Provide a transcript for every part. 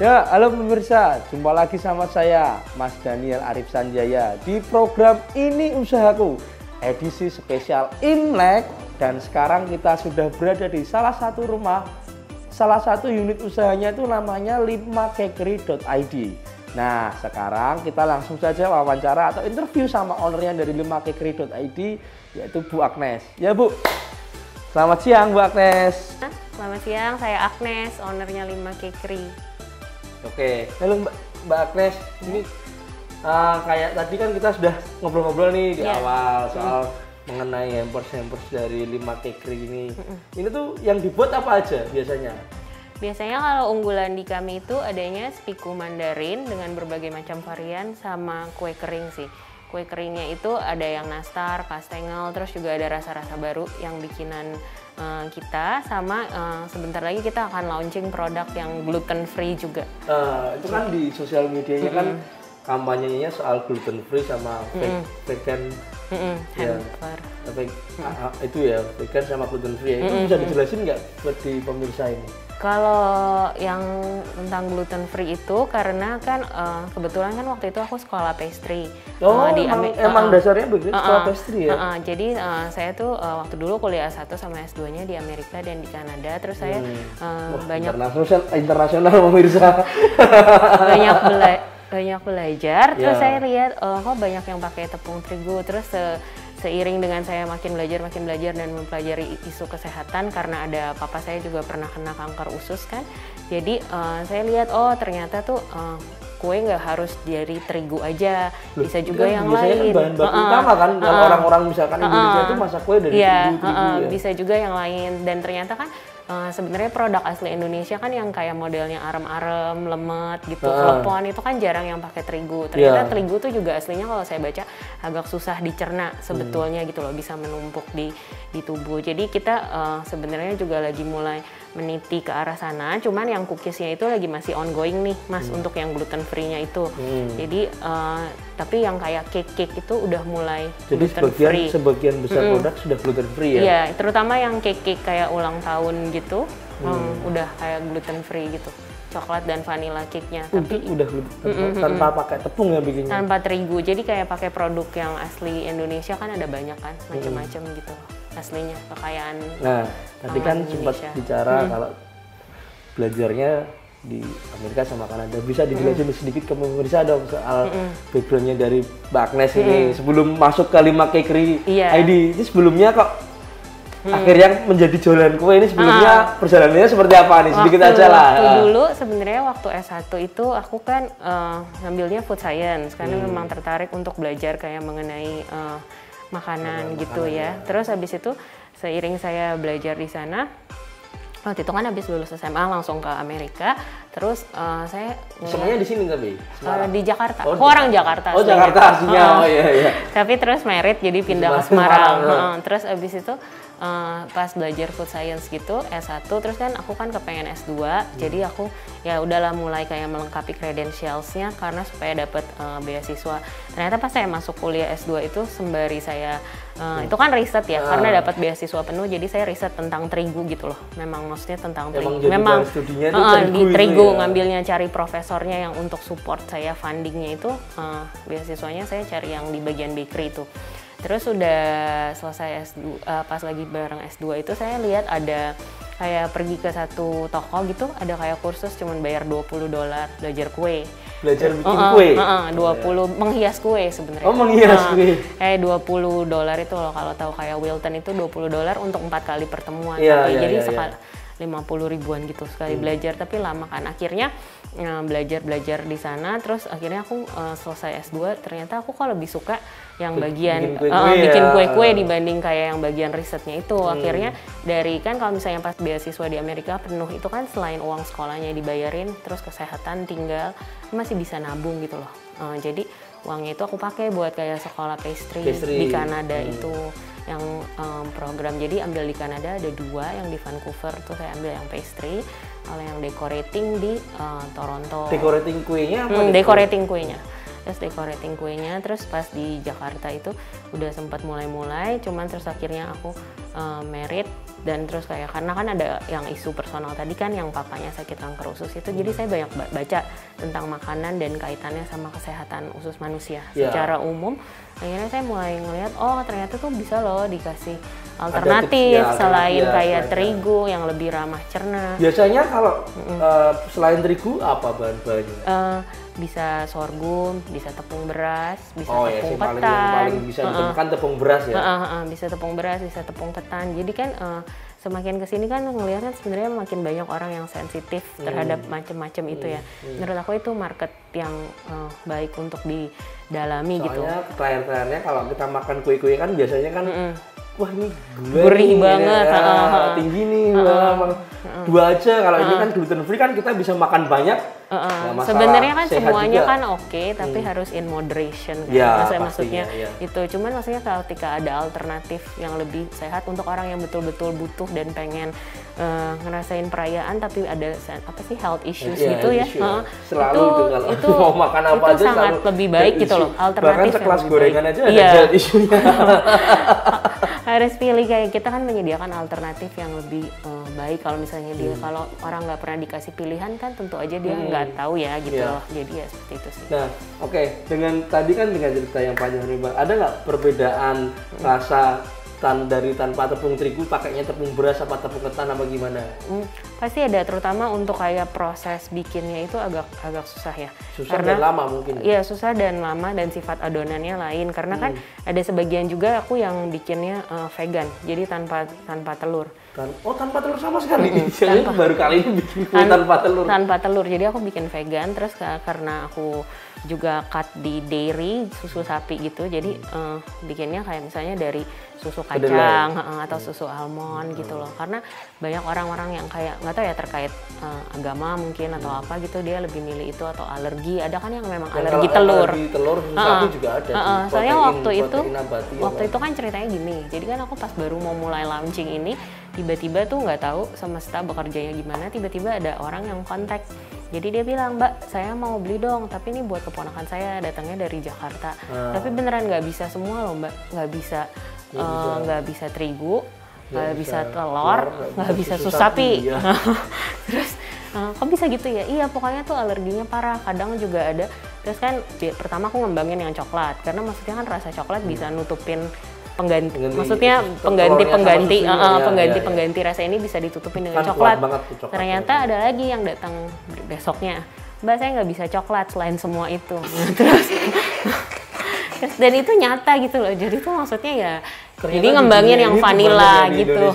Ya, halo pemirsa, jumpa lagi sama saya, Mas Daniel Arif Sanjaya di program Ini Usahaku, edisi spesial Imlek. Dan sekarang kita sudah berada di salah satu unit usahanya itu namanya 5cakery.id. Nah, sekarang kita langsung saja wawancara atau interview sama ownernya dari 5cakery.id, yaitu Bu Agnes. Ya Bu, selamat siang Bu Agnes. Selamat siang, saya Agnes, ownernya 5cakery. Oke, halo Mbak Agnes. Ini kayak tadi kan kita sudah ngobrol-ngobrol nih di awal soal mengenai hampers dari 5cakery ini. Ini tuh yang dibuat apa aja biasanya? Biasanya kalau unggulan di kami itu adanya spiku mandarin dengan berbagai macam varian sama kue kering sih. Kue keringnya itu ada yang nastar, kastengel, terus juga ada rasa-rasa baru yang bikinan kita, sama sebentar lagi kita akan launching produk yang gluten free juga. Itu kan di sosial medianya kan kampanyenya soal gluten free sama vegan. Hamper. Itu ya, vegan sama gluten free. Itu bisa dijelasin nggak buat di pemirsa ini? Kalau yang tentang gluten free itu karena kan kebetulan kan waktu itu aku sekolah pastry. Emang dasarnya begitu sekolah pastry ya? Jadi saya tuh waktu dulu kuliah S1 sama S2-nya di Amerika dan di Kanada. Terus saya banyak internasional pemirsa. banyak belajar. Terus saya lihat kok banyak yang pakai tepung terigu. Terus seiring dengan saya makin belajar dan mempelajari isu kesehatan, karena ada papa saya juga pernah kena kanker usus kan. Jadi saya lihat ternyata tuh kue nggak harus dari terigu aja, bisa juga yang lain. Kan bahan baku utama kan, kalau orang-orang misalkan Indonesia itu masak kue dari terigu ya. Bisa juga yang lain, dan ternyata kan sebenarnya produk asli Indonesia kan yang kayak modelnya arem-arem, lemet gitu, klepon itu kan jarang yang pakai terigu. Ternyata terigu tuh juga aslinya kalau saya baca agak susah dicerna sebetulnya gitu loh, bisa menumpuk di tubuh. Jadi kita sebenarnya juga lagi mulai meniti ke arah sana, cuman yang cookiesnya itu lagi masih ongoing nih Mas, untuk yang gluten free-nya itu. Jadi tapi yang kayak cake itu udah mulai gluten free. Sebagian besar produk sudah gluten free ya? Iya, terutama yang cake kayak ulang tahun gitu, udah kayak gluten free gitu. Coklat dan vanilla cake-nya. Tapi udah tanpa pakai tepung ya bikinnya? Tanpa terigu, jadi kayak pakai produk yang asli Indonesia kan ada banyak kan, macam-macam gitu aslinya, kekayaan. Nah, tadi kan sempat bicara kalau belajarnya di Amerika sama Kanada. Bisa dijelasin sedikit ke pemirsa dong soal backgroundnya dari Mbak Agnes ini sebelum masuk ke 5cakery.id. Ini sebelumnya kok akhirnya menjadi jualan kue ini, sebelumnya perjalanannya seperti apa nih? Sedikit aja lah. Dulu sebenarnya waktu S1 itu aku kan ngambilnya food science karena memang tertarik untuk belajar kayak mengenai makanan gitu ya. Terus habis itu seiring saya belajar di sana, waktu itu kan habis lulus SMA langsung ke Amerika. Terus saya semuanya di sini tapi di Jakarta. Orang Jakarta. Jakarta aslinya. Iya. Tapi terus merit jadi pindah ke Semarang. Terus habis itu pas belajar food science gitu S1, terus kan aku kan kepengen S2, jadi aku ya udahlah mulai kayak melengkapi credentials-nya karena supaya dapat beasiswa. Ternyata pas saya masuk kuliah S2 itu sembari saya itu kan riset ya, karena dapat beasiswa penuh, jadi saya riset tentang terigu gitu loh. Memang maksudnya tentang terigu. Memang di terigu ngambilnya, cari profesornya yang untuk support saya fundingnya itu beasiswanya saya cari yang di bagian bakery itu. Terus udah selesai S2, pas lagi bareng S2 itu saya lihat ada kayak pergi ke satu toko gitu, ada kayak kursus cuman bayar $20 belajar kue. Belajar bikin kue? 20, menghias kue sebenarnya. Oh, menghias kue. Kayak $20 itu loh, kalau tahu kayak Wilton itu $20 untuk 4 kali pertemuan. Jadi sekali 50 ribuan gitu sekali belajar, tapi lama kan. Akhirnya belajar di sana, terus akhirnya aku selesai S2, ternyata aku kok lebih suka yang bagian bikin kue-kue dibanding kayak yang bagian risetnya itu. Akhirnya dari kan kalau misalnya pas beasiswa di Amerika penuh itu kan, selain uang sekolahnya dibayarin, terus kesehatan tinggal, masih bisa nabung gitu loh. Jadi uangnya itu aku pakai buat kayak sekolah pastry. Di Kanada itu yang program, jadi ambil di Kanada ada 2, yang di Vancouver tuh saya ambil yang pastry, kalau yang decorating di Toronto. Decorating kuenya apa? Decorating kuenya. Terus decorating kuenya, terus pas di Jakarta itu udah sempat mulai-mulai, cuman terus akhirnya aku merit Dan terus kayak karena kan ada yang isu personal tadi kan yang papanya sakit kanker usus itu, jadi saya banyak baca tentang makanan dan kaitannya sama kesehatan usus manusia secara umum. Akhirnya saya mulai ngelihat oh ternyata tuh bisa loh dikasih alternatif selain kayak terigu yang lebih ramah cerna. Biasanya kalau selain terigu apa bahan-bahannya? Bisa sorghum, bisa tepung beras, bisa tepung ketan. Yang paling bisa ditemukan tepung beras ya. Bisa tepung beras, bisa tepung ketan. Jadi kan semakin kesini kan ngelihatnya sebenarnya makin banyak orang yang sensitif terhadap macam-macam itu ya. Menurut aku itu market yang baik untuk didalami. Soalnya gitu. Soalnya klien-kliennya kalau kita makan kue-kue kan biasanya kan wah ini gurih banget, tinggi nih, dua aja. Kalau ini kan gluten free kan kita bisa makan banyak. Sebenarnya kan semuanya juga kan oke, tapi harus in moderation kan. Ya, maksudnya itu. Cuman maksudnya ketika ada alternatif yang lebih sehat untuk orang yang betul-betul butuh dan pengen ngerasain perayaan tapi ada apa sih health issues gitu ya. Selalu itu kalau mau makan apa itu aja sangat lebih baik gitu loh. Alternatif bahkan sekelas gorengan aja ada health issue-nya. Harus pilih, kayak kita kan menyediakan alternatif yang lebih baik. Kalau misalnya dia kalau orang nggak pernah dikasih pilihan kan tentu aja dia nggak tahu ya gitu loh. Jadi ya seperti itu sih. Nah dengan tadi kan dengan cerita yang panjang nih Mbak, ada nggak perbedaan rasa dari tanpa tepung terigu pakainya tepung beras apa tepung ketan apa gimana? Pasti ada, terutama untuk kayak proses bikinnya itu agak susah ya. Susah dan lama mungkin. Iya, susah dan lama dan sifat adonannya lain karena kan ada sebagian juga aku yang bikinnya vegan. Jadi tanpa telur. Tanpa telur sama sekali. Saya baru kali ini bikin kue tanpa telur. Tanpa telur. Jadi aku bikin vegan terus karena aku juga cut di dairy, susu sapi gitu. Jadi bikinnya kayak misalnya dari susu kacang atau susu almond gitu loh. Karena banyak orang-orang yang kayak nggak tahu ya terkait agama mungkin atau apa gitu, dia lebih milih itu atau alergi. Ada kan yang memang alergi telur. Alergi telur susu sapi juga ada. Soalnya waktu itu kan ceritanya gini. Jadi kan aku pas baru mau mulai launching ini, tiba-tiba tuh nggak tahu semesta bekerjanya gimana, tiba-tiba ada orang yang kontak. Jadi dia bilang, Mbak, saya mau beli dong, tapi ini buat keponakan saya, datangnya dari Jakarta. Tapi beneran nggak bisa semua loh, Mbak. Nggak bisa terigu, nggak bisa telur, nggak bisa susu sapi. Terus kok bisa gitu ya? Iya, pokoknya tuh alerginya parah. Kadang juga ada. Terus kan pertama aku ngembangin yang coklat, karena maksudnya kan rasa coklat bisa nutupin pengganti rasa ini bisa ditutupin dengan coklat. Ternyata ada lagi yang datang besoknya, Mbak, saya nggak bisa coklat selain semua itu. Terus dan itu nyata gitu loh. Jadi tuh maksudnya ya jadi ngembangin yang vanilla gitu.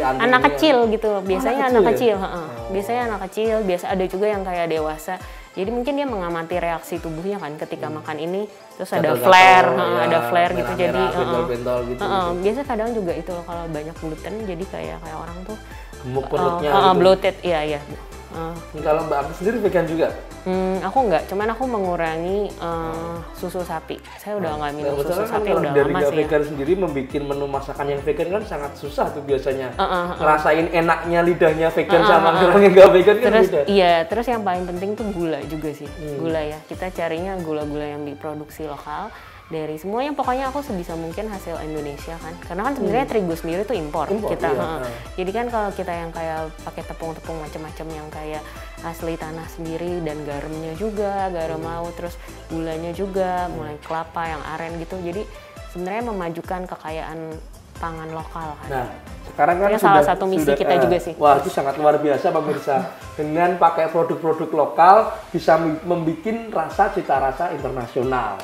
Anak kecil gitu. Biasanya anak kecil. Biasanya anak kecil, biasa ada juga yang kayak dewasa. Jadi mungkin dia mengamati reaksi tubuhnya kan ketika makan ini, terus ada flare, gitu. Jadi bentol-bentol gitu. Biasa kadang juga itu loh kalau banyak gluten, jadi kayak orang tuh gemuk perutnya. Bloated, iya. Kalau Mbak aku sendiri vegan juga? Aku enggak, cuman aku mengurangi susu sapi. Saya udah nggak minum susu sapi udah dari lama sih. Vegan sendiri membuat menu masakan yang vegan kan sangat susah tuh biasanya. Ngerasain enaknya lidahnya vegan sama orang yang nggak vegan kan beda. Iya, terus yang paling penting tuh gula juga sih. Gula ya, kita carinya gula-gula yang diproduksi lokal. Dari semuanya pokoknya aku sebisa mungkin hasil Indonesia kan, karena kan sebenarnya terigu sendiri tuh impor kita. Jadi kan kalau kita yang kayak pakai tepung-tepung macam-macam yang kayak asli tanah sendiri dan garamnya juga garam laut, terus gulanya juga mulai kelapa yang aren gitu. Jadi sebenarnya memajukan kekayaan pangan lokal kan. Nah, sekarang kan salah satu misi kita juga sih. Wah, itu sangat luar biasa pemirsa. Dengan pakai produk-produk lokal bisa membuat cita rasa internasional.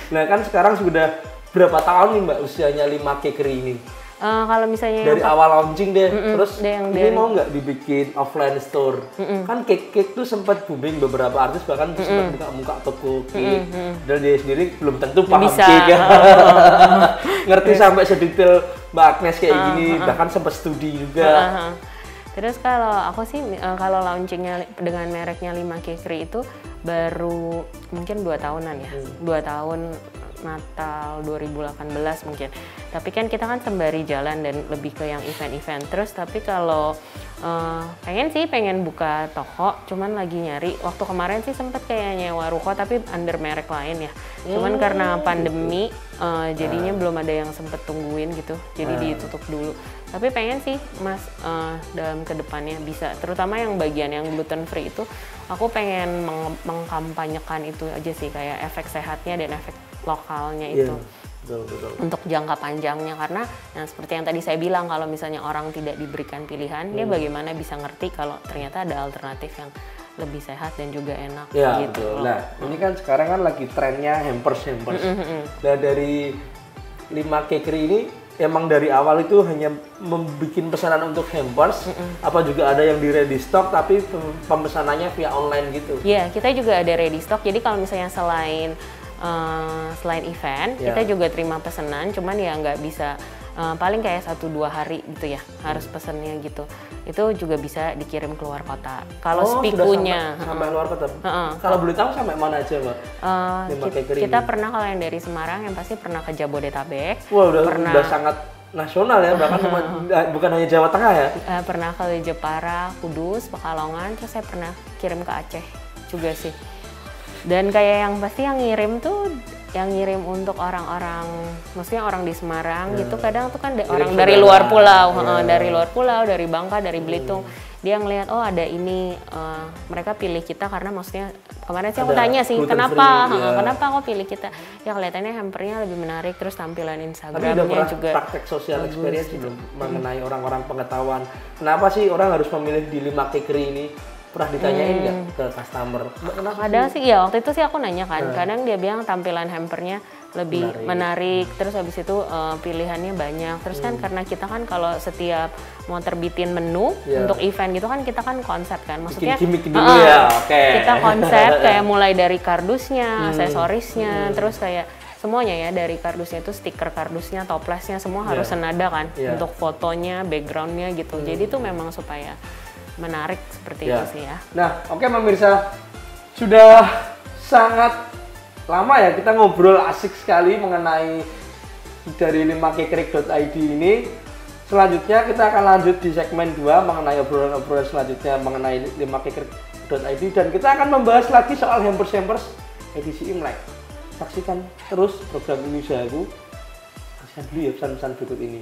Nah, kan sekarang sudah berapa tahun nih Mbak usianya 5 Cakery ini? Kalau misalnya dari awal launching deh, terus ini mau nggak dibikin offline store? Kan cake tuh sempat booming, beberapa artis bahkan sempat buka toko cake. Dan dia sendiri belum tentu paham cake ya. Ngerti sampai sedetail Mbak Agnes kayak gini, bahkan sempat studi juga. Terus kalau aku sih, kalau launchingnya dengan mereknya 5 Cakery itu baru mungkin 2 tahunan ya, 2 tahun. Natal 2018 mungkin. Tapi kan kita kan sembari jalan dan lebih ke yang event-event. Terus tapi kalau pengen buka toko, cuman lagi nyari. Waktu kemarin sih sempet kayak nyewa ruko tapi under merek lain ya. Cuman karena pandemi jadinya belum ada yang sempet tungguin gitu, jadi ditutup dulu. Tapi pengen sih Mas dalam kedepannya bisa, terutama yang bagian yang gluten free itu, aku pengen mengkampanyekan itu aja sih, kayak efek sehatnya dan efek lokalnya itu. Betul. Untuk jangka panjangnya, karena yang seperti yang tadi saya bilang, kalau misalnya orang tidak diberikan pilihan, dia bagaimana bisa ngerti kalau ternyata ada alternatif yang lebih sehat dan juga enak gitu. Betul. Nah, ini kan sekarang kan lagi trennya hampers. Nah, dari 5 Kekri ini emang dari awal itu hanya membuat pesanan untuk hampers, apa juga ada yang di ready stock tapi pemesanannya via online gitu? Iya, kita juga ada ready stock. Jadi kalau misalnya selain event, kita juga terima pesanan, cuman ya nggak bisa paling kayak 1-2 hari gitu ya, harus pesennya gitu. Itu juga bisa dikirim ke luar kota. Kalau spikunya sampai luar kota. Kalau boleh tahu sampai mana aja, Mbak? Kita pernah, kalau yang dari Semarang yang pasti pernah ke Jabodetabek. Wah, udah sangat nasional ya, bahkan bukan hanya Jawa Tengah ya. Pernah ke Jepara, Kudus, Pekalongan, terus saya pernah kirim ke Aceh juga sih. Dan kayak yang pasti yang ngirim untuk orang-orang, maksudnya orang di Semarang gitu, kadang tuh kan orang dari luar pulau, dari Bangka, dari Belitung, dia ngelihat oh ada ini, mereka pilih kita karena maksudnya kemarin sih aku tanya sih kenapa kok pilih kita, ya kelihatannya hampernya lebih menarik, terus tampilan Instagramnya juga. Tapi udah pernah praktek social experience belum mengenai orang-orang pengetahuan kenapa sih orang harus memilih di 5 Kekri ini? Pernah ditanyain nggak ke customer? Kadang sih ya, waktu itu sih aku nanya kan, kadang dia bilang tampilan hampernya lebih menarik, terus habis itu pilihannya banyak, terus kan karena kita kan kalau setiap mau terbitin menu untuk event gitu kan, kita kan konsep kan, maksudnya gimmick dulu kita konsep kayak mulai dari kardusnya, aksesorisnya, terus kayak semuanya ya, dari kardusnya itu stiker kardusnya, toplesnya, semua harus senada kan, untuk fotonya, backgroundnya gitu, jadi itu memang supaya menarik seperti itu sih ya. Nah, oke pemirsa, sudah sangat lama ya kita ngobrol asik sekali mengenai dari 5kekri.id ini. Selanjutnya kita akan lanjut di segmen 2 mengenai obrolan-obrolan selanjutnya mengenai 5kekri.id, dan kita akan membahas lagi soal hampers edisi Imlek. Saksikan terus program Ini Usahaku. Saksikan dulu ya pesan-pesan berikut ini.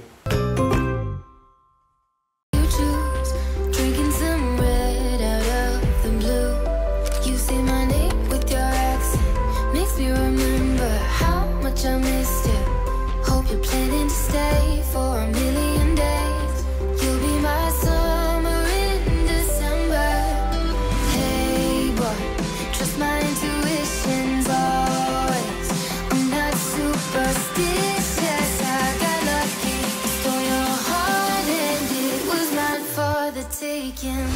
I missed you. Hope you're planning to stay for a million days. You'll be my summer in December. Hey boy, trust my intuitions always. I'm not superstitious. I got lucky, stole your heart and it was mine for the taking.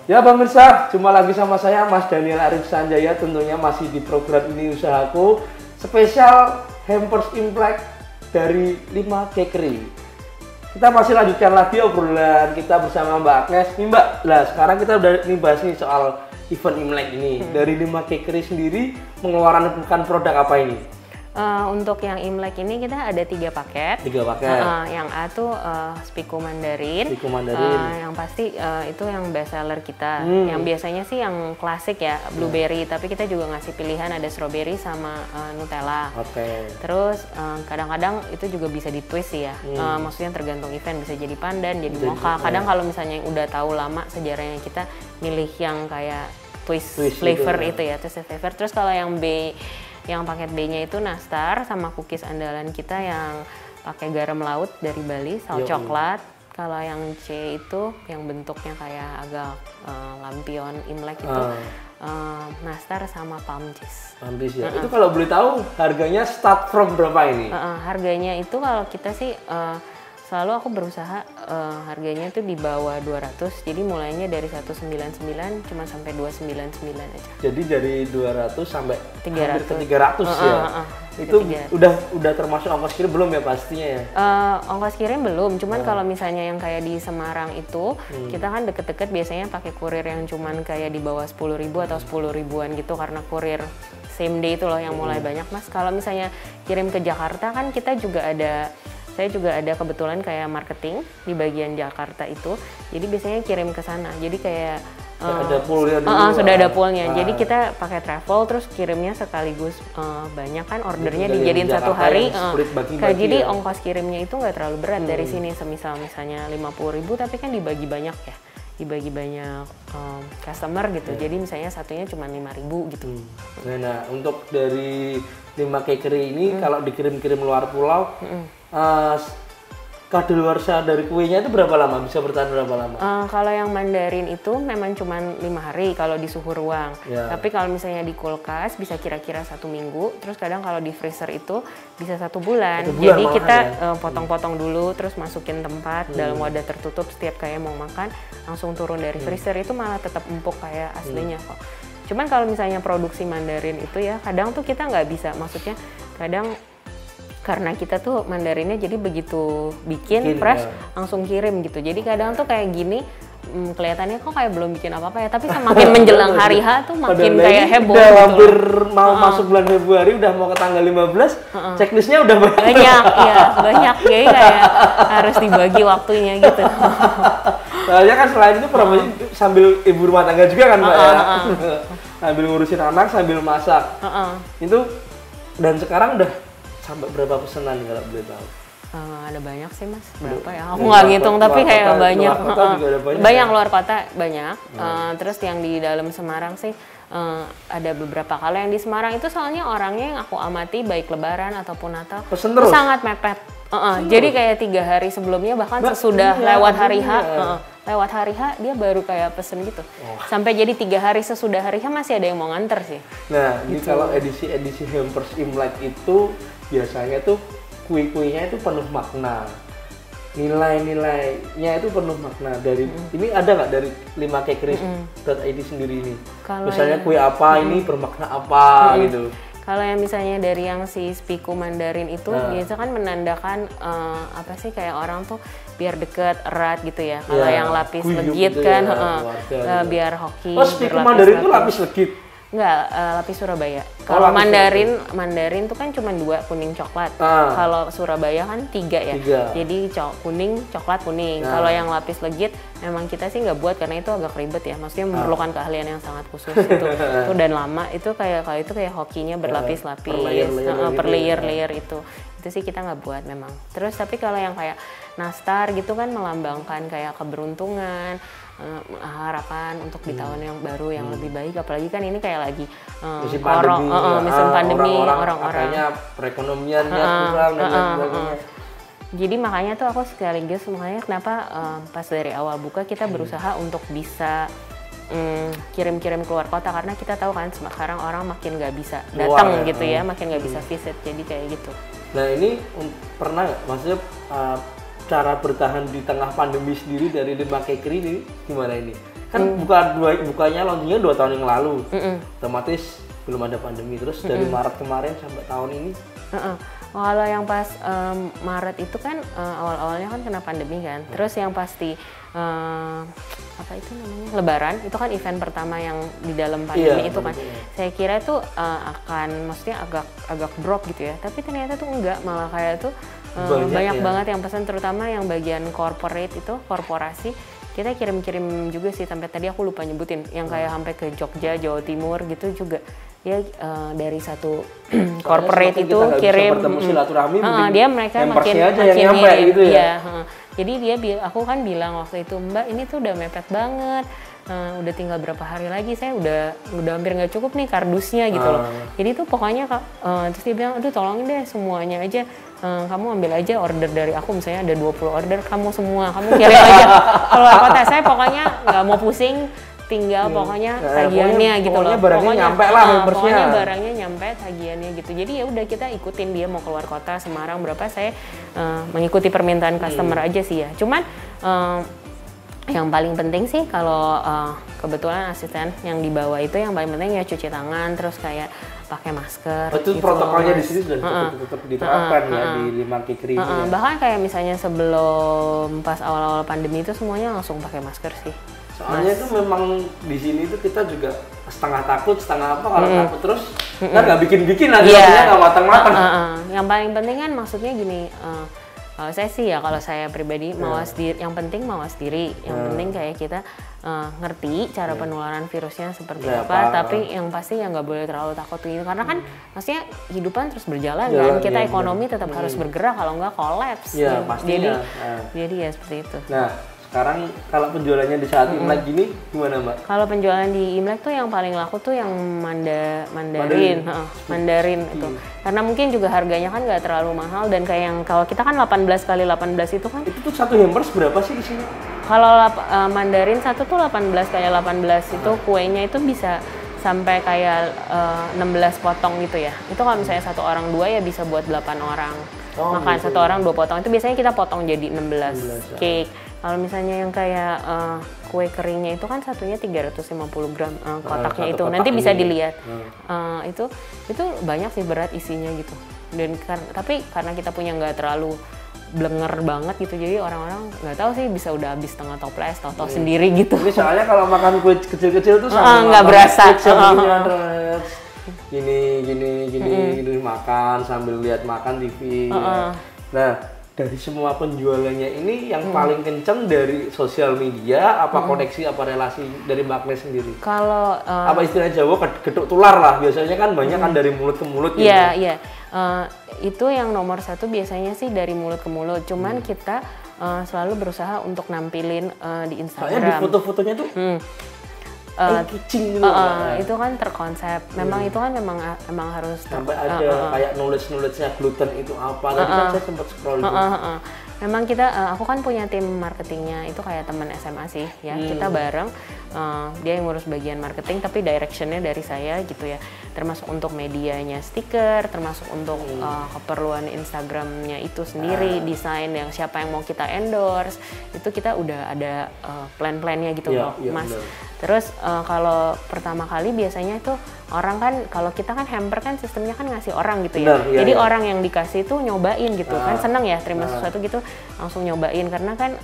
Ya pemirsa, jumpa lagi sama saya Mas Daniel Arif Sanjaya, tentunya masih di program Ini Usahaku, spesial hampers Imlek dari 5 Kekri. kita masih lanjutkan lagi obrolan kita bersama Mbak Agnes. Nih Mbak, lah sekarang kita udah bahas nih soal event Imlek ini. Dari 5 Cakery sendiri mengeluarkan produk apa ini? Untuk yang Imlek ini kita ada 3 paket. 3 paket. Yang A tuh Spiku Mandarin. Spiku Mandarin. Yang pasti itu yang best seller kita. Yang biasanya sih yang klasik ya, blueberry. Tapi kita juga ngasih pilihan ada strawberry sama Nutella. Oke. Terus kadang-kadang itu juga bisa di twist sih ya. Maksudnya tergantung event, bisa jadi pandan, jadi mocha. Kadang kalau misalnya yang udah tahu lama sejarahnya, kita milih yang kayak twist flavor itu ya, twist flavor. Terus kalau yang B, yang paket B-nya itu nastar sama cookies andalan kita yang pakai garam laut dari Bali, saus coklat. Kalau yang C itu yang bentuknya kayak agak lampion Imlek itu nastar sama palm cheese. Palm cheese ya. Itu kalau boleh tahu harganya start from berapa ini? Harganya itu kalau kita sih selalu aku berusaha harganya tuh di bawah 200, jadi mulainya dari 199 cuma sampai 299 aja. Jadi dari 200 sampai 300. Hampir ke 300 ya? Itu 300. udah termasuk ongkos kirim belum ya pastinya ya? Ongkos kirim belum, cuman kalau misalnya yang kayak di Semarang itu kita kan deket-deket biasanya pakai kurir yang cuman kayak di bawah 10.000 atau 10 ribuan gitu, karena kurir same day itu loh yang mulai banyak Mas. Kalau misalnya kirim ke Jakarta kan kita juga ada, saya juga ada kebetulan kayak marketing di bagian Jakarta itu, jadi biasanya kirim ke sana. Jadi kayak ada poolnya dulu. Sudah ada poolnya. Jadi kita pakai travel terus kirimnya sekaligus banyak kan ordernya dijadiin satu hari. Jadi ongkos kirimnya itu nggak terlalu berat dari sini. Semisal misalnya 50.000 tapi kan dibagi banyak ya, dibagi banyak customer gitu. Jadi misalnya satunya cuma 5.000 gitu. Nah, untuk dari 5 Cakery ini kalau dikirim-kirim luar pulau, kadaluarsa dari kuenya itu berapa lama? Bisa bertahan berapa lama? Kalau yang Mandarin itu memang cuma 5 hari kalau di suhu ruang. Tapi kalau misalnya di kulkas bisa kira-kira 1 minggu. Terus kadang kalau di freezer itu bisa 1 bulan. Jadi kita potong-potong dulu, terus masukin tempat dalam wadah tertutup. Setiap kayak mau makan langsung turun dari freezer, itu malah tetap empuk kayak aslinya kok. Cuman kalau misalnya produksi Mandarin itu ya kadang tuh kita nggak bisa, maksudnya kadang karena kita tuh Mandarinnya jadi begitu bikin fresh langsung kirim gitu. Jadi kadang tuh kayak gini kelihatannya kok kayak belum bikin apa-apa ya, tapi semakin menjelang hari H tuh makin kayak heboh. Udah gitu hampir mau masuk bulan Februari, udah mau ke tanggal 15, checklistnya udah banyak. Ya banyak, jadi kayak harus dibagi waktunya gitu. Soalnya kan selain itu promosi sambil ibu rumah tangga juga kan Mbak ya. Sambil ngurusin anak, sambil masak. Itu dan sekarang udah sampai berapa pesanan kalau boleh tahu? Ada banyak sih Mas, berapa ya? Aku nggak ngitung tapi kayak banyak. Banyak luar kota banyak. Terus yang di dalam Semarang sih ada beberapa. Kalau yang di Semarang itu soalnya orangnya yang aku amati baik Lebaran ataupun Natal sangat mepet. Jadi kayak 3 hari sebelumnya bahkan sesudah lewat hari H. Lewat hari H dia baru kayak pesen gitu. Sampai jadi 3 hari sesudah hari H masih ada yang mau nganter sih. Nah, ini kalau edisi hampers Imlek itu biasanya tuh kue-kuenya itu penuh makna. Nilai-nilainya itu penuh makna. Dari ini ada nggak dari 5 Cakery.id sendiri ini? Kalau misalnya kue apa ini bermakna apa gitu. Kalau yang misalnya dari yang si Spiku Mandarin itu biasa kan menandakan apa sih, kayak orang tuh biar deket erat gitu ya. Kalau yang lapis legit gitu kan biar hoki. Oh, Spiku Mandarin itu lapis legit? Enggak, lapis Surabaya. Kalau Mandarin tuh kan cuma 2, kuning coklat. Kalau Surabaya kan 3 ya. 3. Jadi kuning, coklat, kuning. Kalau yang lapis legit memang kita sih nggak buat karena itu agak ribet ya. Maksudnya memerlukan keahlian yang sangat khusus itu. Dan lama itu kayak kalau itu kayak hokinya berlapis-lapis, per layer itu. Itu sih kita nggak buat memang. Terus tapi kalau yang kayak nastar gitu kan melambangkan kayak keberuntungan, harapan untuk di tahun yang baru yang lebih baik, apalagi kan ini kayak lagi musim pandemi, orang-orang perekonomiannya kurang dan sebagainya. Jadi makanya tuh aku sekaligus makanya kenapa pas dari awal buka kita berusaha untuk bisa kirim-kirim keluar kota, karena kita tahu kan sekarang orang makin nggak bisa datang gitu ya, makin nggak bisa visit, jadi kayak gitu. Nah ini pernah nggak, maksudnya cara bertahan di tengah pandemi sendiri dari 5 Cakery ini gimana ini? Kan bukanya launchingnya 2 tahun yang lalu, otomatis belum ada pandemi, terus dari Maret kemarin sampai tahun ini Heeh. Kalau yang pas Maret itu kan awal-awalnya kan kena pandemi kan. Terus yang pasti apa itu namanya Lebaran itu kan event pertama yang di dalam pandemi itu kan. Saya kira itu akan maksudnya agak drop gitu ya. Tapi ternyata tuh enggak, malah kayak tuh banyak banget yang pesan, terutama yang bagian corporate itu, korporasi. Kita kirim-kirim juga sih, sampai tadi aku lupa nyebutin yang kayak sampai ke Jogja, Jawa Timur gitu juga. Ya dari satu corporate itu kirim silaturahmi, dia mereka makin nyampe gitu ya. Jadi aku kan bilang waktu itu, Mbak ini tuh udah mepet banget, udah tinggal berapa hari lagi, saya udah hampir nggak cukup nih kardusnya gitu loh. Jadi tuh pokoknya terus dia bilang, aduh tolongin deh semuanya aja, kamu ambil aja order dari aku, misalnya ada 20 order, kamu semua, kamu kirim aja keluar kota, saya pokoknya nggak mau pusing, tinggal pokoknya tagihannya gitu loh. Barangnya nyampe lah, pokoknya barangnya nyampe, tagihannya gitu. Jadi ya udah kita ikutin dia mau keluar kota Semarang berapa, saya mengikuti permintaan customer aja sih ya. Cuman yang paling penting sih kalau kebetulan asisten yang dibawa itu yang paling penting ya cuci tangan, terus kayak pakai masker. Itu gitu, protokolnya di sini sudah tetap diterapkan ya di 5 Kikri ini. Bahkan kayak misalnya sebelum pas awal-awal pandemi itu semuanya langsung pakai masker sih. Soalnya itu memang di sini itu kita juga setengah takut, setengah apa, kalau takut terus nggak bikin-bikin lagi, nggak matang-matang. Yang paling penting kan maksudnya gini, kalau saya sih ya, kalau saya pribadi mawas diri, yang penting mawas diri, yang penting kayak kita ngerti cara penularan virusnya seperti apa, tapi yang pasti ya nggak boleh terlalu takut gitu, karena kan maksudnya hidupan terus berjalan kan, kita ekonomi tetap harus bergerak, kalau nggak kolaps. Jadi ya seperti itu. Nah, sekarang kalau penjualannya di saat Imlek gini gimana, Mbak? Kalau penjualan di Imlek tuh yang paling laku tuh yang Mandarin itu. Karena mungkin juga harganya kan nggak terlalu mahal, dan kayak yang kalau kita kan 18x18 itu kan. Itu tuh satu hampers berapa sih di sini? Kalau Mandarin satu tuh 18x18 itu kuenya itu bisa sampai kayak 16 potong gitu ya. Itu kalau misalnya satu orang 2 ya bisa buat 8 orang. Makan gitu. Satu orang 2 potong, itu biasanya kita potong jadi 16 cake. Kalau misalnya yang kayak kue keringnya itu kan satunya 350 gram kotaknya itu, nanti bisa dilihat. Itu banyak sih berat isinya gitu. Dan tapi karena kita punya nggak terlalu blenger banget gitu, jadi orang-orang nggak tahu sih bisa udah habis setengah toples, tahu sendiri gitu. Ini soalnya kalau makan kue kecil-kecil tuh nggak berasa. Gini makan sambil lihat makan TV. Nah, dari semua penjualannya ini yang paling kenceng dari sosial media, apa koneksi, apa relasi dari Mbak Agnes sendiri? Kalau apa istilah Jawa, geduk tular lah, biasanya kan banyak kan dari mulut ke mulut gitu. Iya. Itu yang nomor 1 biasanya sih dari mulut ke mulut, cuman kita selalu berusaha untuk nampilin di Instagram. Soalnya di foto-fotonya tuh kucing gitu. Itu kan terkonsep. Memang itu kan memang harus sampai ada kayak nulis-nulisnya gluten itu apa. Tadi kan saya sempat scroll itu. Memang aku kan punya tim marketingnya, itu kayak teman SMA sih ya. Kita bareng, dia yang ngurus bagian marketing, tapi directionnya dari saya gitu ya. Termasuk untuk medianya stiker, termasuk untuk keperluan Instagramnya itu sendiri, desain yang siapa yang mau kita endorse, itu kita udah ada plan-plannya gitu loh, Mas. Bener. Terus kalau pertama kali biasanya itu orang kan, kalau kita kan hamper kan sistemnya kan ngasih orang gitu ya. Jadi orang yang dikasih itu nyobain gitu, kan seneng ya terima sesuatu gitu, langsung nyobain karena kan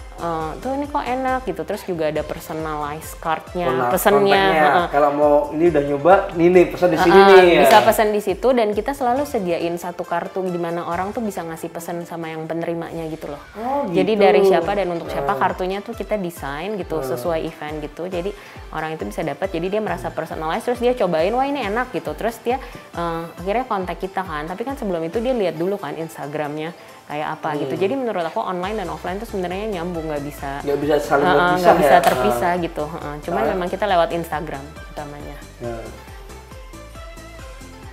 tuh ini kok enak gitu. Terus juga ada personalized cardnya, pesennya. Kalau mau ini udah nyoba, nih pesan di sini nih. Bisa pesan di situ, dan kita selalu sediain satu kartu di mana orang tuh bisa ngasih pesan sama yang penerimanya gitu loh. Gitu. Jadi dari siapa dan untuk siapa, kartunya tuh kita desain gitu sesuai event gitu. Jadi orang itu bisa dapat, jadi dia merasa personalized, terus dia cobain, wah ini enak gitu, terus dia akhirnya kontak kita kan. Tapi kan sebelum itu dia lihat dulu kan Instagramnya kayak apa gitu. Jadi menurut aku online dan offline tuh sebenarnya nyambung, nggak bisa saling berpisah, nggak bisa terpisah gitu. Cuman memang kita lewat Instagram utamanya.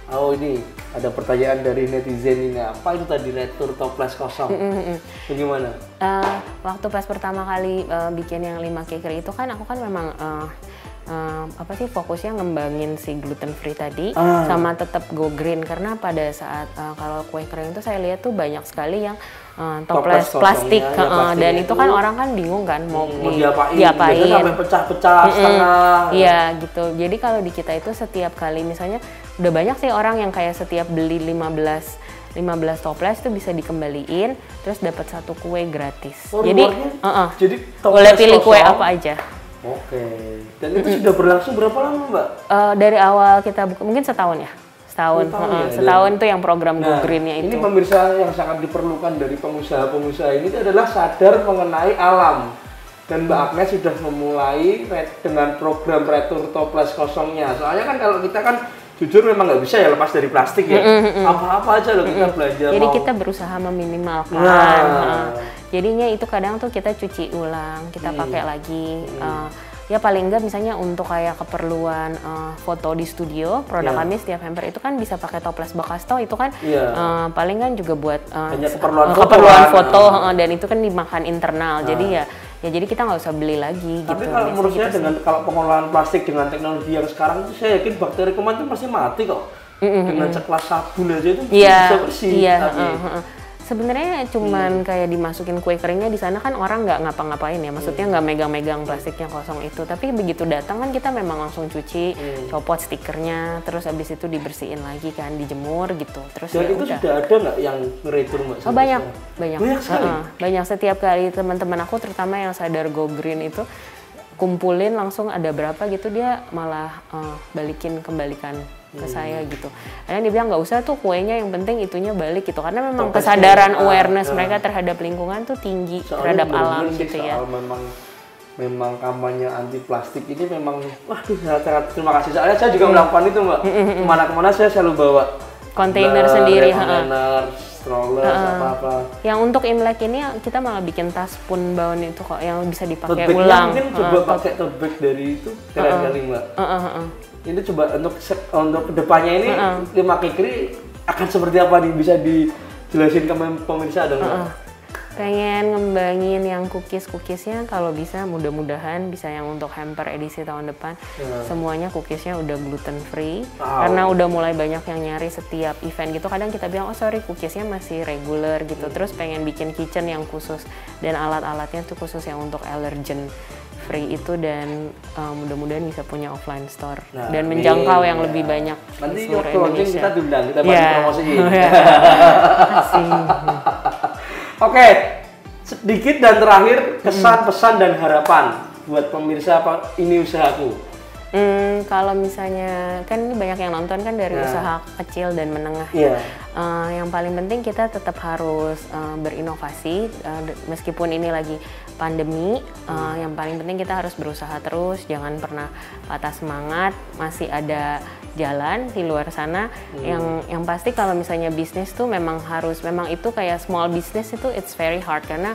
Oh, ini ada pertanyaan dari netizen ini, apa itu tadi retur toples kosong? Bagaimana? Waktu pas pertama kali bikin yang 5 kikri itu kan aku kan memang fokusnya ngembangin si gluten free tadi sama tetap go green, karena pada saat kalau kue kering itu saya lihat tuh banyak sekali yang toples plastik dan itu kan orang kan bingung kan mau diapain sampai pecah-pecah setengah. Iya gitu. Jadi kalau di kita itu setiap kali misalnya udah banyak sih orang yang kayak setiap beli 15 15 toples itu bisa dikembaliin, terus dapat 1 kue gratis. Oh, jadi jadi boleh pilih kue kosong. apa aja. Oke. Dan itu sudah berlangsung berapa lama, Mbak? Dari awal kita buka, mungkin setahun ya. Setahun, setahun itu yang program Go Green-nya itu. Ini pemirsa yang sangat diperlukan dari pengusaha-pengusaha ini adalah sadar mengenai alam. Dan Mbak Agnes sudah memulai dengan program retur toples kosongnya. Soalnya kan kalau kita kan jujur memang nggak bisa ya lepas dari plastik ya. Apa-apa aja loh kita belanja. Jadi kita berusaha meminimalkan. Jadinya itu kadang tuh kita cuci ulang, kita pakai lagi. Ya paling enggak misalnya untuk kayak keperluan foto di studio, produk kami setiap hamper itu kan bisa pakai toples bekas toh itu kan paling kan juga buat keperluan foto dan itu kan dimakan internal. Jadi jadi kita nggak usah beli lagi. Tapi gitu. kalau menurut saya kalau pengelolaan plastik dengan teknologi yang sekarang itu saya yakin bakteri kuman itu pasti mati kok. Dengan sekelas sabun aja itu bisa bersih. Sebenarnya cuman kayak dimasukin kue keringnya di sana kan orang nggak ngapa-ngapain ya, maksudnya nggak megang-megang plastiknya kosong itu. Tapi begitu datang kan kita memang langsung cuci, copot stikernya, terus habis itu dibersihin lagi kan, dijemur gitu. Terus dan itu sudah ada nggak yang ngeretur Mbak? Oh banyak. Banyak setiap kali teman-teman aku terutama yang sadar Go Green itu kumpulin langsung ada berapa gitu dia malah kembalikan ke saya gitu. Karena dia bilang nggak usah tuh kuenya, yang penting itunya balik gitu. Karena memang kesadaran awareness mereka terhadap lingkungan tuh tinggi, terhadap alam gitu ya. Memang kampanye anti plastik ini memang, waduh sangat terima kasih. Soalnya saya juga melakukan itu Mbak. Kemana-kemana saya selalu bawa kontainer sendiri. Kontainer, stroller, apa-apa. Yang untuk Imlek ini kita malah bikin tas punbaun itu kok yang bisa dipakai ulang. Mungkin coba pakai tote bag dari itu keren kali Mbak. Ini coba untuk kedepannya ini 5 kikri akan seperti apa nih, bisa dijelasin ke pemirsa dong Mbak? Pengen ngembangin yang cookies-cookiesnya kalau bisa, mudah-mudahan bisa yang untuk hamper edisi tahun depan semuanya cookiesnya udah gluten free. Karena udah mulai banyak yang nyari setiap event gitu, kadang kita bilang oh sorry cookiesnya masih regular gitu. Terus pengen bikin kitchen yang khusus dan alat-alatnya tuh khusus yang untuk allergen free itu, dan mudah-mudahan bisa punya offline store dan menjangkau yang lebih banyak di seluruh Indonesia. Kita diundang, kita bantu promosiin. Oke, sedikit dan terakhir kesan, pesan dan harapan buat pemirsa ini usahaku. Kalau misalnya kan ini banyak yang nonton kan dari usaha kecil dan menengah. Yang paling penting kita tetap harus berinovasi meskipun ini lagi pandemi. Yang paling penting kita harus berusaha terus, jangan pernah patah semangat, masih ada jalan di luar sana. Yang pasti kalau misalnya bisnis tuh memang itu kayak small business itu it's very hard karena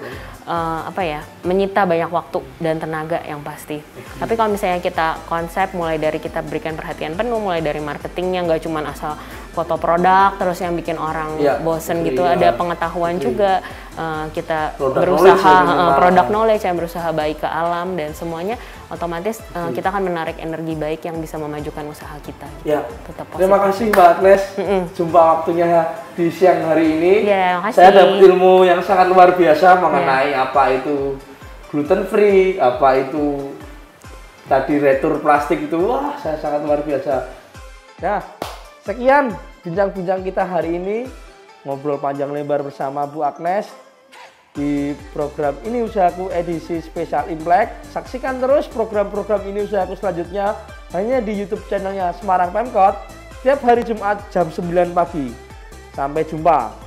menyita banyak waktu dan tenaga yang pasti. Tapi kalau misalnya kita konsep mulai dari kita berikan perhatian penuh, mulai dari marketingnya nggak cuma asal foto produk terus yang bikin orang bosen gitu, ada pengetahuan juga. Kita berusaha product knowledge yang berusaha baik ke alam dan semuanya otomatis kita akan menarik energi baik yang bisa memajukan usaha kita. Tetap positif. Terima kasih Mbak Agnes, jumpa waktunya di siang hari ini. Makasih. Saya dapat ilmu yang sangat luar biasa mengenai apa itu gluten free, apa itu tadi retur plastik itu. Wah, saya sangat luar biasa. Nah, sekian bincang-bincang kita hari ini, ngobrol panjang lebar bersama Bu Agnes di program Ini Usahaku edisi spesial Imlek. Saksikan terus program-program Ini Usahaku selanjutnya hanya di YouTube channelnya Semarang Pemkot tiap hari Jumat jam 9 pagi. Sampai jumpa.